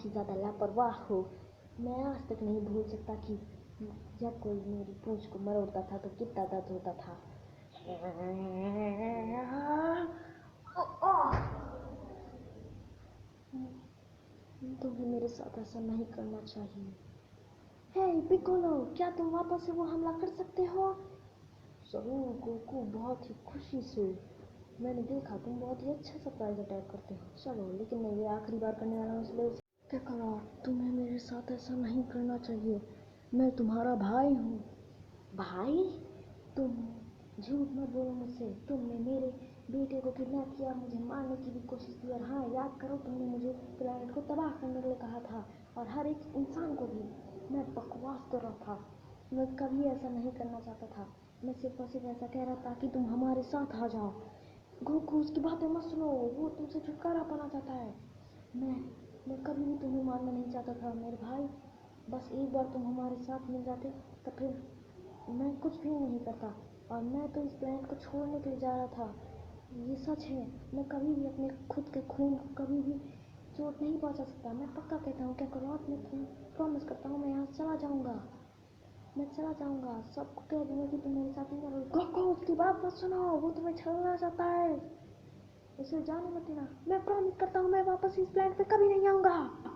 बहुत ही ज़्यादा लापरवाह हो। मैं आज तक नहीं भूल सकता कि जब कोई मेरी पूंछ को मरोड़ता था तो कितना दर्द होता था। तुम्हें मेरे साथ ऐसा नहीं करना चाहिए। हे पिकोलो, क्या तुम वापस से वो हमला कर सकते हो? जरूर गोकू, बहुत ही खुशी से। मैंने देखा तुम बहुत ही अच्छा सरप्राइज अटैक करते हो। चलो, लेकिन मैं ये आखिरी बार करने वाला हूँ, इसलिए पिकोलो, तुम्हें मेरे साथ ऐसा नहीं करना चाहिए। मैं तुम्हारा भाई हूँ। भाई? तुम झूठ मत बोलो मुझसे। तुमने मेरे बेटे को किडनैप किया, मुझे मारने की भी कोशिश की। और हाँ, याद करो, तुमने मुझे प्लेनेट को तबाह करने के लिए कहा था, और हर एक इंसान को भी। मैं बकवास कर रहा था। मैं कभी ऐसा नहीं करना चाहता था। मैं सिर्फ और सिर्फ ऐसा कह रहा था कि तुम हमारे साथ आ जाओ। गोकू, उसकी बातें मत सुनो, वो तुमसे छुटकारा पाना चाहता है। मैं कभी भी तुम्हें मारना नहीं चाहता था मेरे भाई। बस एक बार तुम हमारे साथ मिल जाते तो फिर मैं कुछ भी नहीं करता। और मैं तो इस प्लेनेट को छोड़ने के लिए जा रहा था। ये सच है। मैं कभी भी अपने खुद के खून को कभी भी चोट नहीं पहुंचा सकता। मैं पक्का कहता हूँ, क्या करो आप, मैं प्रॉमिस करता हूँ, मैं यहाँ चला जाऊँगा। मैं चला जाऊँगा, सबको कह दूँगा कि तुम मेरे साथ नहीं करोगे। गोकू, उसकी बात मत सुनो, वो तुम्हें छेड़ना चाहता है। उसे जाने मत देना। मैं प्रॉमिस करता हूँ, मैं वापस इस प्लेनेट पे कभी नहीं आऊँगा।